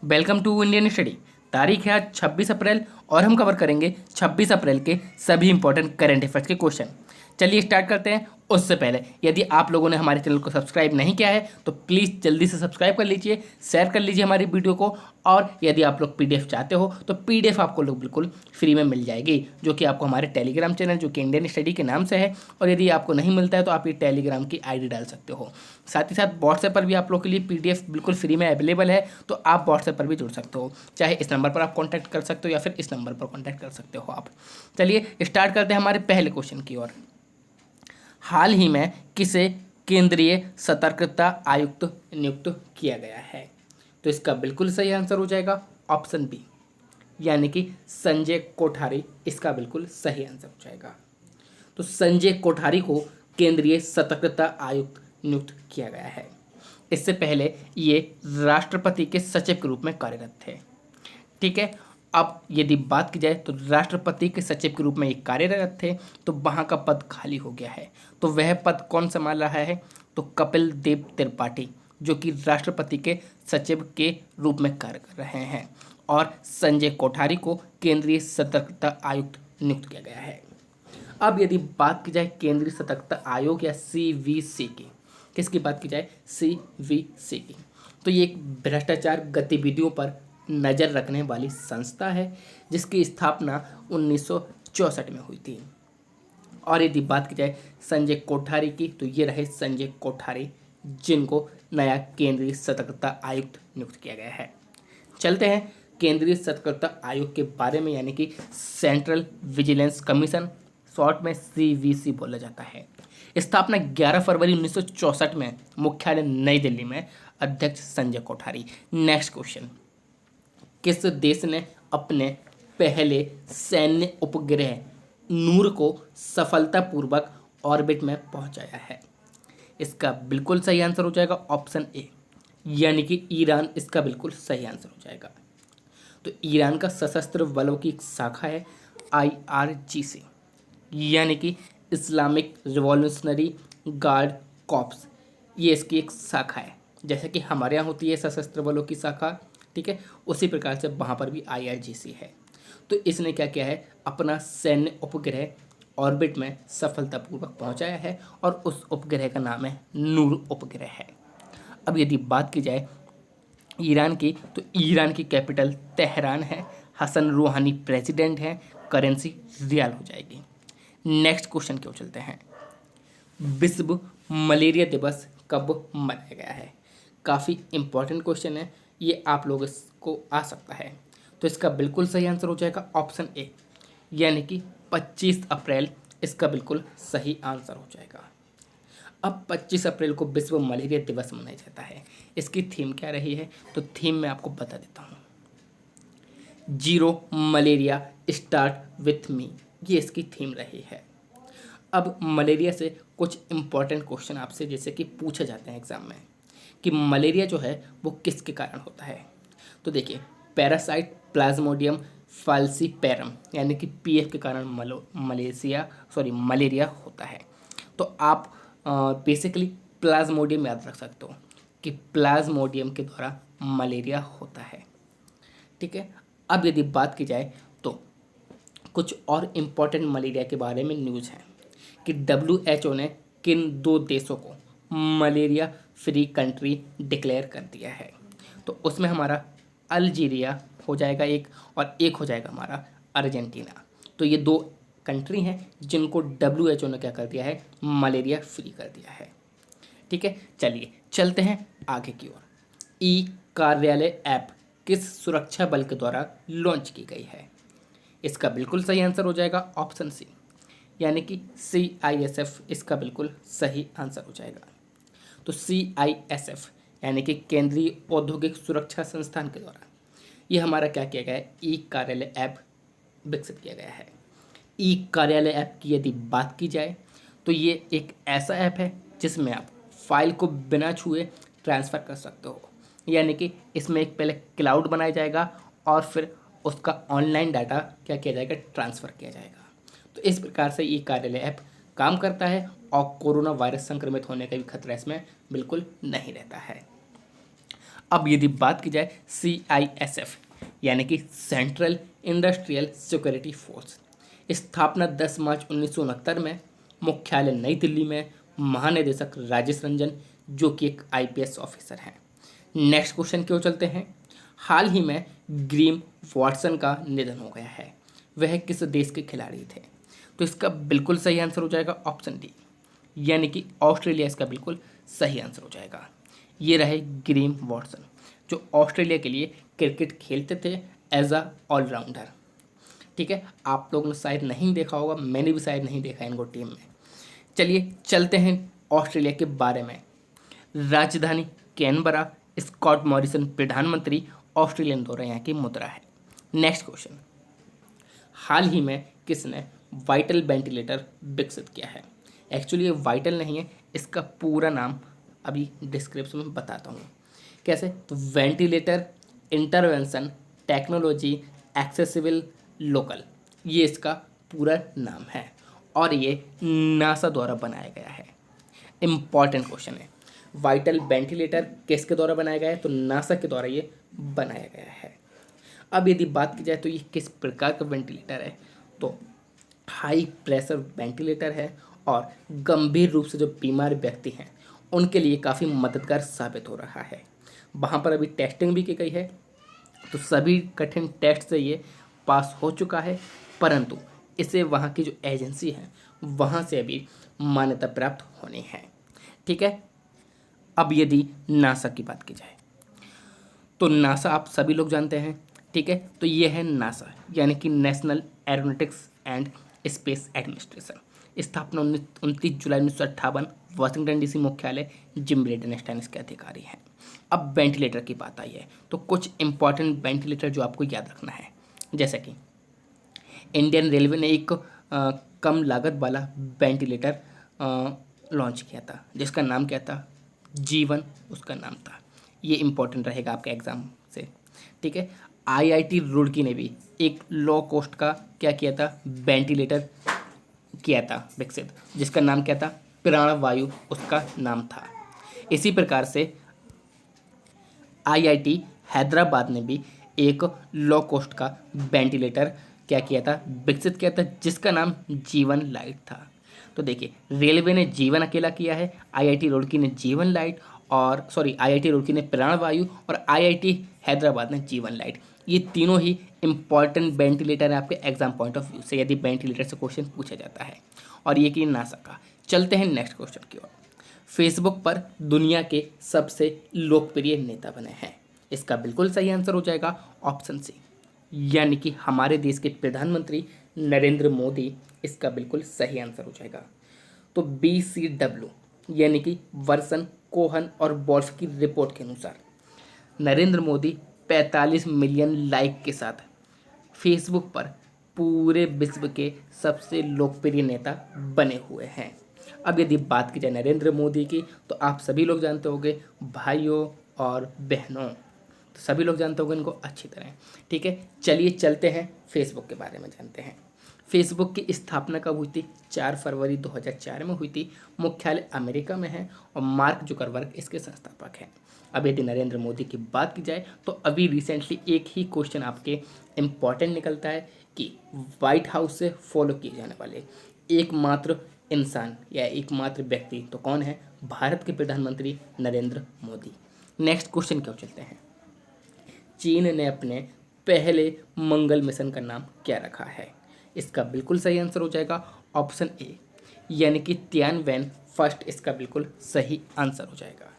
Welcome to Indian study. तारीख है आज 26 अप्रैल और हम कवर करेंगे 26 अप्रैल के सभी इंपॉर्टेंट करंट अफेयर्स के क्वेश्चन। चलिए स्टार्ट करते हैं। उससे पहले यदि आप लोगों ने हमारे चैनल को सब्सक्राइब नहीं किया है तो प्लीज़ जल्दी से सब्सक्राइब कर लीजिए, शेयर कर लीजिए हमारी वीडियो को। और यदि आप लोग पीडीएफ चाहते हो तो पीडीएफ आपको लोग बिल्कुल फ्री में मिल जाएगी, जो कि आपको हमारे टेलीग्राम चैनल जो कि इंडियन स्टडी के नाम से है। और यदि आपको नहीं मिलता है तो आप ये टेलीग्राम की आईडी डाल सकते हो। साथ ही साथ व्हाट्सएप पर भी आप लोग के लिए पीडीएफ बिल्कुल फ्री में अवेलेबल है, तो आप व्हाट्सएप पर भी जुड़ सकते हो। चाहे इस नंबर पर आप कॉन्टैक्ट कर सकते हो या फिर इस नंबर पर कॉन्टैक्ट कर सकते हो आप। चलिए स्टार्ट करते हैं हमारे पहले क्वेश्चन की ओर। हाल ही में किसे केंद्रीय सतर्कता आयुक्त नियुक्त किया गया है? तो इसका बिल्कुल सही आंसर हो जाएगा ऑप्शन बी, यानी कि संजय कोठारी इसका बिल्कुल सही आंसर हो जाएगा। तो संजय कोठारी को केंद्रीय सतर्कता आयुक्त नियुक्त किया गया है। इससे पहले ये राष्ट्रपति के सचिव के रूप में कार्यरत थे। ठीक है, अब यदि बात की जाए तो राष्ट्रपति के सचिव के रूप में ये कार्यरत थे, तो वहाँ का पद खाली हो गया है। तो वह पद कौन संभाल रहा है? तो कपिल देव त्रिपाठी, जो कि राष्ट्रपति के सचिव के रूप में कार्य कर रहे हैं। और संजय कोठारी को केंद्रीय सतर्कता आयुक्त नियुक्त किया गया है। अब यदि बात की जाए केंद्रीय सतर्कता आयोग या सीवीसी की, किसकी बात की जाए? सीवीसी की, तो ये एक भ्रष्टाचार गतिविधियों पर नज़र रखने वाली संस्था है, जिसकी स्थापना 1964 में हुई थी। और यदि बात की जाए संजय कोठारी की, तो ये रहे संजय कोठारी, जिनको नया केंद्रीय सतर्कता आयुक्त नियुक्त किया गया है। चलते हैं केंद्रीय सतर्कता आयोग के बारे में, यानी कि सेंट्रल विजिलेंस कमीशन, शॉर्ट में सीवीसी बोला जाता है। स्थापना 11 फरवरी 1964 में, मुख्यालय नई दिल्ली में, अध्यक्ष संजय कोठारी। नेक्स्ट क्वेश्चन, किस देश ने अपने पहले सैन्य उपग्रह नूर को सफलतापूर्वक ऑर्बिट में पहुंचाया है? इसका बिल्कुल सही आंसर हो जाएगा ऑप्शन ए, यानी कि ईरान इसका बिल्कुल सही आंसर हो जाएगा। तो ईरान का सशस्त्र बलों की एक शाखा है आईआरजीसी, यानी कि इस्लामिक रिवॉल्यूशनरी गार्ड कॉर्प्स, ये इसकी एक शाखा है। जैसे कि हमारे यहाँ होती है सशस्त्र बलों की शाखा, ठीक है, उसी प्रकार से वहाँ पर भी आईआरजीसी है। तो इसने क्या किया है? अपना सैन्य उपग्रह ऑर्बिट में सफलतापूर्वक पहुँचाया है, और उस उपग्रह का नाम है नूर उपग्रह है। अब यदि बात की जाए ईरान की, तो ईरान की कैपिटल तेहरान है, हसन रूहानी प्रेसिडेंट है, करेंसी रियाल हो जाएगी। नेक्स्ट क्वेश्चन की ओर चलते हैं। विश्व मलेरिया दिवस कब मनाया गया है? काफ़ी इंपॉर्टेंट क्वेश्चन है ये, आप लोगों को आ सकता है। तो इसका बिल्कुल सही आंसर हो जाएगा ऑप्शन ए, यानी कि 25 अप्रैल इसका बिल्कुल सही आंसर हो जाएगा। अब 25 अप्रैल को विश्व मलेरिया दिवस मनाया जाता है। इसकी थीम क्या रही है? तो थीम मैं आपको बता देता हूँ। Zero malaria start with me, ये इसकी थीम रही है। अब मलेरिया से कुछ इम्पॉर्टेंट क्वेश्चन आपसे जैसे कि पूछे जाते हैं एग्जाम में, कि मलेरिया जो है वो किसके कारण होता है। तो देखिए, पैरासाइट प्लाज्मोडियम फाल्सीपेरम, यानी कि पीएफ के कारण मलेरिया होता है। तो आप बेसिकली प्लाज्मोडियम याद रख सकते हो कि प्लाज्मोडियम के द्वारा मलेरिया होता है। ठीक है, अब यदि बात की जाए तो कुछ और इम्पोर्टेंट मलेरिया के बारे में न्यूज़ है कि WHO ने किन 2 देशों को मलेरिया फ्री कंट्री डिक्लेयर कर दिया है। तो उसमें हमारा अल्जीरिया हो जाएगा एक, और एक हो जाएगा हमारा अर्जेंटीना। तो ये 2 कंट्री हैं जिनको WHO ने क्या कर दिया है? मलेरिया फ्री कर दिया है। ठीक है, चलिए चलते हैं आगे की ओर। ई कार्यालय ऐप किस सुरक्षा बल के द्वारा लॉन्च की गई है? इसका बिल्कुल सही आंसर हो जाएगा ऑप्शन सी, यानी कि CISF इसका बिल्कुल सही आंसर हो जाएगा। तो CISF यानी कि केंद्रीय औद्योगिक सुरक्षा संस्थान के द्वारा ये हमारा क्या किया गया है? ई कार्यालय ऐप विकसित किया गया है। ई कार्यालय ऐप की यदि बात की जाए तो ये एक ऐसा ऐप है जिसमें आप फाइल को बिना छुए ट्रांसफ़र कर सकते हो, यानी कि इसमें एक पहले क्लाउड बनाया जाएगा और फिर उसका ऑनलाइन डाटा क्या किया जाएगा? ट्रांसफ़र किया जाएगा। तो इस प्रकार से ई कार्यालय ऐप काम करता है, और कोरोना वायरस संक्रमित होने का भी खतरा इसमें बिल्कुल नहीं रहता है। अब यदि बात की जाए CISF यानी कि सेंट्रल इंडस्ट्रियल सिक्योरिटी फोर्स, स्थापना 10 मार्च 1969 में, मुख्यालय नई दिल्ली में, महानिदेशक राजेश रंजन जो कि एक IPS ऑफिसर हैं। नेक्स्ट क्वेश्चन की ओर चलते हैं। हाल ही में ग्रीम वॉटसन का निधन हो गया है, वह किस देश के खिलाड़ी थे? तो इसका बिल्कुल सही आंसर हो जाएगा ऑप्शन डी, यानी कि ऑस्ट्रेलिया इसका बिल्कुल सही आंसर हो जाएगा। ये रहे ग्रीम वॉटसन जो ऑस्ट्रेलिया के लिए क्रिकेट खेलते थे एज अ ऑलराउंडर। ठीक है, आप लोगों ने शायद नहीं देखा होगा, मैंने भी शायद नहीं देखा इनको टीम में। चलिए चलते हैं ऑस्ट्रेलिया के बारे में। राजधानी कैनबरा, स्कॉट मॉरिसन प्रधानमंत्री, ऑस्ट्रेलियन दौरा यहाँ की मुद्रा है। नेक्स्ट क्वेश्चन, हाल ही में किसने वाइटल वेंटिलेटर विकसित किया है? एक्चुअली ये वाइटल नहीं है, इसका पूरा नाम अभी डिस्क्रिप्शन में बताता हूँ कैसे। तो ventilator intervention technology accessible local, ये इसका पूरा नाम है और ये नासा द्वारा बनाया गया है। इम्पॉर्टेंट क्वेश्चन है, वाइटल वेंटिलेटर किसके द्वारा बनाया गया है? तो नासा के द्वारा ये बनाया गया है। अब यदि बात की जाए तो ये किस प्रकार का वेंटिलेटर है? तो हाई प्रेशर वेंटिलेटर है और गंभीर रूप से जो बीमार व्यक्ति हैं उनके लिए काफ़ी मददगार साबित हो रहा है। वहाँ पर अभी टेस्टिंग भी की गई है, तो सभी कठिन टेस्ट से ये पास हो चुका है, परंतु इसे वहाँ की जो एजेंसी है वहाँ से अभी मान्यता प्राप्त होनी है। ठीक है, अब यदि नासा की बात की जाए तो नासा आप सभी लोग जानते हैं। ठीक है, तो ये है नासा यानी कि national aeronautics and space administration, स्थापना 29 जुलाई 1958, वाशिंगटन DC मुख्यालय, जिम ब्रेडनस्टाइन इसके अधिकारी हैं। अब वेंटिलेटर की बात आई है तो कुछ इंपॉर्टेंट वेंटिलेटर जो आपको याद रखना है, जैसे कि इंडियन रेलवे ने एक कम लागत वाला वेंटिलेटर लॉन्च किया था जिसका नाम क्या था? जीवन उसका नाम था। ये इंपॉर्टेंट रहेगा आपके एग्जाम से। ठीक है, IIT रुड़की ने भी एक लो कॉस्ट का क्या किया था? वेंटिलेटर किया था विकसित, जिसका नाम क्या था? प्राणवायु उसका नाम था। इसी प्रकार से IIT हैदराबाद ने भी एक लो कॉस्ट का वेंटिलेटर क्या किया था? विकसित किया था, जिसका नाम जीवन लाइट था। तो देखिए, रेलवे ने जीवन अकेला किया है, IIT रुड़की ने जीवन लाइट और IIT रुड़की ने प्राणवायु और IIT हैदराबाद ने जीवन लाइट। ये तीनों ही इंपॉर्टेंट वेंटिलेटर है आपके एग्जाम पॉइंट ऑफ व्यू से, यदि वेंटिलेटर से क्वेश्चन पूछा जाता है। और ये कि नासा का। चलते हैं नेक्स्ट क्वेश्चन की ओर। फेसबुक पर दुनिया के सबसे लोकप्रिय नेता बने हैं, इसका बिल्कुल सही आंसर हो जाएगा ऑप्शन सी, यानी कि हमारे देश के प्रधानमंत्री नरेंद्र मोदी, इसका बिल्कुल सही आंसर हो जाएगा। तो BCW यानी कि वर्सन कोहन और वॉल्फ की रिपोर्ट के अनुसार नरेंद्र मोदी 45 मिलियन लाइक के साथ फेसबुक पर पूरे विश्व के सबसे लोकप्रिय नेता बने हुए हैं। अब यदि बात की जाए नरेंद्र मोदी की तो आप सभी लोग जानते होंगे, भाइयों और बहनों, तो सभी लोग जानते होंगे इनको अच्छी तरह। ठीक है, चलिए चलते हैं फेसबुक के बारे में जानते हैं। फेसबुक की स्थापना कब हुई थी? 4 फरवरी 2004 में हुई थी। मुख्यालय अमेरिका में है और मार्क जुकरबर्ग इसके संस्थापक हैं। अब यदि नरेंद्र मोदी की बात की जाए तो अभी रिसेंटली एक ही क्वेश्चन आपके इम्पॉर्टेंट निकलता है कि व्हाइट हाउस से फॉलो किए जाने वाले एकमात्र इंसान या एकमात्र व्यक्ति तो कौन है? भारत के प्रधानमंत्री नरेंद्र मोदी। नेक्स्ट क्वेश्चन की ओर चलते हैं। चीन ने अपने पहले मंगल मिशन का नाम क्या रखा है? इसका बिल्कुल सही आंसर हो जाएगा ऑप्शन ए, यानी कि तियानवेन फर्स्ट इसका बिल्कुल सही आंसर हो जाएगा।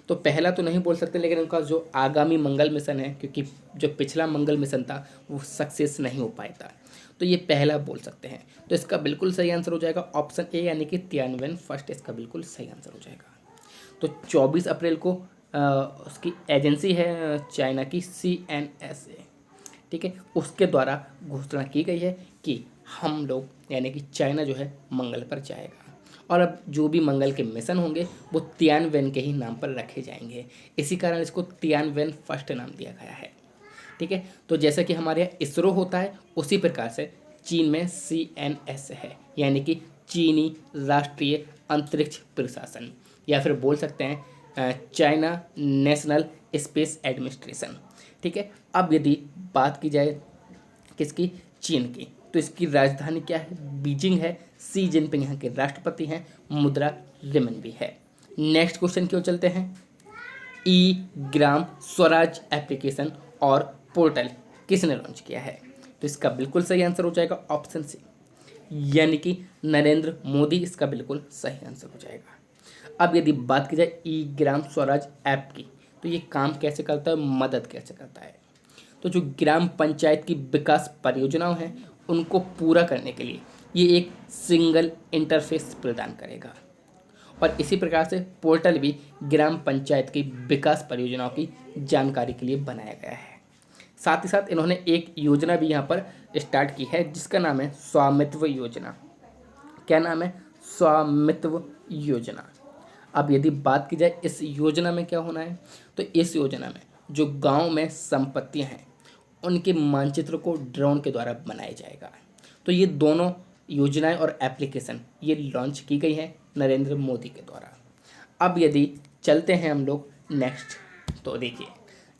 तो पहला तो नहीं बोल सकते, लेकिन उनका जो आगामी मंगल मिशन है, क्योंकि जो पिछला मंगल मिशन था वो सक्सेस नहीं हो पाया था, तो ये पहला बोल सकते हैं। तो इसका बिल्कुल सही आंसर हो जाएगा ऑप्शन ए, यानी कि तियानवेन फर्स्ट इसका बिल्कुल सही आंसर हो जाएगा। तो 24 अप्रैल को उसकी एजेंसी है चाइना की CNSA, ठीक है, उसके द्वारा घोषणा की गई है कि हम लोग यानी कि चाइना जो है मंगल पर जाएगा। और अब जो भी मंगल के मिशन होंगे वो तियानवेन के ही नाम पर रखे जाएंगे, इसी कारण इसको तियानवेन फर्स्ट नाम दिया गया है। ठीक है, तो जैसा कि हमारे यहाँ इसरो होता है उसी प्रकार से चीन में CNS है, यानी कि चीनी राष्ट्रीय अंतरिक्ष प्रशासन, या फिर बोल सकते हैं चाइना नेशनल स्पेस एडमिनिस्ट्रेशन। ठीक है, अब यदि बात की जाए किसकी, चीन की, तो इसकी राजधानी क्या है, बीजिंग है। सी जिनपिंग यहाँ के राष्ट्रपति हैं, मुद्रा रिमनबी है। नेक्स्ट क्वेश्चन की ओर चलते हैं। ई ग्राम स्वराज एप्लीकेशन और पोर्टल किसने लॉन्च किया है, तो इसका बिल्कुल सही आंसर हो जाएगा ऑप्शन सी, यानी कि नरेंद्र मोदी इसका बिल्कुल सही आंसर हो जाएगा। अब यदि बात की जाए ई ग्राम स्वराज ऐप की, तो ये काम कैसे करता है, मदद कैसे करता है, तो जो ग्राम पंचायत की विकास परियोजनाओं हैं उनको पूरा करने के लिए ये एक सिंगल इंटरफेस प्रदान करेगा। और इसी प्रकार से पोर्टल भी ग्राम पंचायत की विकास परियोजनाओं की जानकारी के लिए बनाया गया है। साथ ही साथ इन्होंने एक योजना भी यहाँ पर स्टार्ट की है जिसका नाम है स्वामित्व योजना। क्या नाम है, स्वामित्व योजना। अब यदि बात की जाए इस योजना में क्या होना है, तो इस योजना में जो गांव में संपत्तियां हैं उनके मानचित्र को ड्रोन के द्वारा बनाया जाएगा। तो ये दोनों योजनाएं और एप्लीकेशन ये लॉन्च की गई हैं नरेंद्र मोदी के द्वारा। अब यदि चलते हैं हम लोग नेक्स्ट, तो देखिए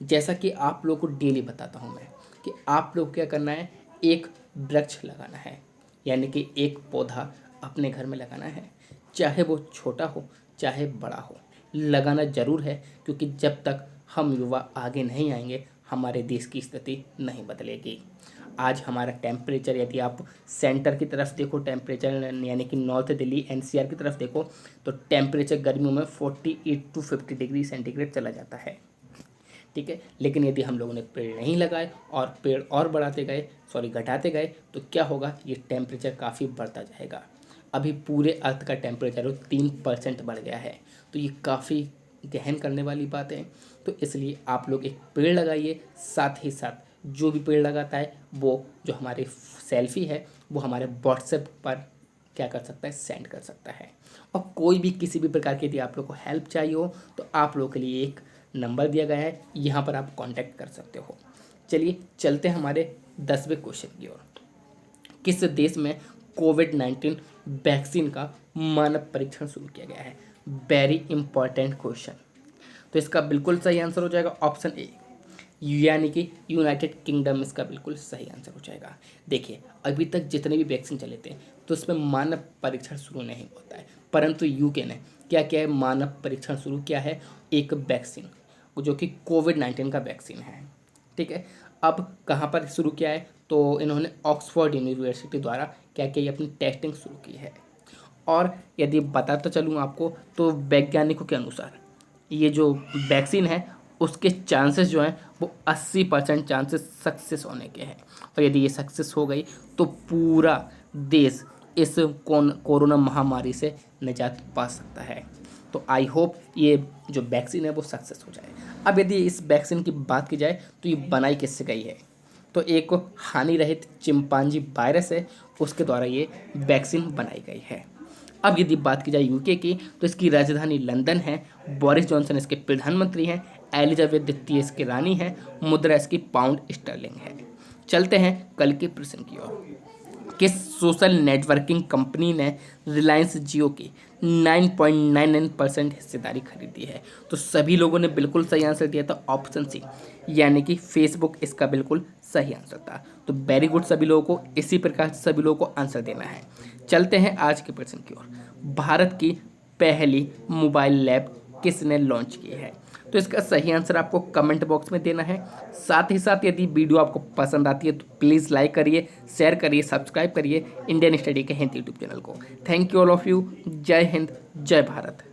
जैसा कि आप लोग को डेली बताता हूँ मैं कि आप लोग क्या करना है, एक वृक्ष लगाना है, यानी कि एक पौधा अपने घर में लगाना है, चाहे वो छोटा हो चाहे बड़ा हो, लगाना ज़रूर है, क्योंकि जब तक हम युवा आगे नहीं आएंगे हमारे देश की स्थिति नहीं बदलेगी। आज हमारा टेम्परेचर, यदि आप सेंटर की तरफ देखो टेम्परेचर, यानी कि नॉर्थ दिल्ली एनसीआर की तरफ देखो, तो टेम्परेचर गर्मियों में 48 to 50 डिग्री सेंटीग्रेड चला जाता है। ठीक है, लेकिन यदि हम लोगों ने पेड़ नहीं लगाए और पेड़ और घटाते गए तो क्या होगा, ये टेम्परेचर काफ़ी बढ़ता जाएगा। अभी पूरे अर्थ का टेम्परेचर 3% बढ़ गया है, तो ये काफ़ी गहन करने वाली बात है। तो इसलिए आप लोग एक पेड़ लगाइए, साथ ही साथ जो भी पेड़ लगाता है वो जो हमारे सेल्फी है वो हमारे व्हाट्सएप पर क्या कर सकता है, सेंड कर सकता है। और कोई भी किसी भी प्रकार की यदि आप लोग को हेल्प चाहिए हो तो आप लोगों के लिए एक नंबर दिया गया है, यहाँ पर आप कांटेक्ट कर सकते हो। चलिए चलते हैं हमारे 10वें क्वेश्चन की ओर। किस देश में कोविड-19 वैक्सीन का मानव परीक्षण शुरू किया गया है, वेरी इंपॉर्टेंट क्वेश्चन। तो इसका बिल्कुल सही आंसर हो जाएगा ऑप्शन ए, यानी कि यूनाइटेड किंगडम इसका बिल्कुल सही आंसर हो जाएगा। देखिए अभी तक जितने भी वैक्सीन चले थे तो उसमें मानव परीक्षण शुरू नहीं होता है, परंतु यूके ने क्या किया है, मानव परीक्षण शुरू किया है एक वैक्सीन जो कि कोविड-19 का वैक्सीन है। ठीक है, अब कहाँ पर शुरू किया है, तो इन्होंने ऑक्सफोर्ड यूनिवर्सिटी द्वारा क्या किया, अपनी टेस्टिंग शुरू की है। और यदि बताता चलूँ आपको तो वैज्ञानिकों के अनुसार ये जो वैक्सीन है उसके चांसेस जो हैं वो 80% चांसेस सक्सेस होने के हैं। और यदि ये सक्सेस हो गई तो पूरा देश इस कोरोना महामारी से निजात पा सकता है। तो आई होप ये जो वैक्सीन है वो सक्सेस हो जाए। अब यदि इस वैक्सीन की बात की जाए तो ये बनाई किससे गई है, तो एक हानि रहित चिंपांजी वायरस है, उसके द्वारा ये वैक्सीन बनाई गई है। अब यदि बात की जाए यूके की, तो इसकी राजधानी लंदन है, बोरिस जॉनसन इसके प्रधानमंत्री हैं, एलिजाबेथ द्वितीय इसकी रानी है, मुद्रा इसकी पाउंड स्टर्लिंग है। चलते हैं कल के प्रश्न की ओर। किस सोशल नेटवर्किंग कंपनी ने रिलायंस जियो की 9.99% हिस्सेदारी खरीदी है, तो सभी लोगों ने बिल्कुल सही आंसर दिया था ऑप्शन सी, यानी कि फेसबुक इसका बिल्कुल सही आंसर था। तो वेरी गुड सभी लोगों को, इसी प्रकार से सभी लोगों को आंसर देना है। चलते हैं आज के प्रश्न की ओर। भारत की पहली मोबाइल लैब किसने लॉन्च की है, तो इसका सही आंसर आपको कमेंट बॉक्स में देना है। साथ ही साथ यदि वीडियो आपको पसंद आती है तो प्लीज़ लाइक करिए, शेयर करिए, सब्सक्राइब करिए इंडियन स्टडी के हिंदी यूट्यूब चैनल को। Thank you all of you. जय हिंद, जय भारत।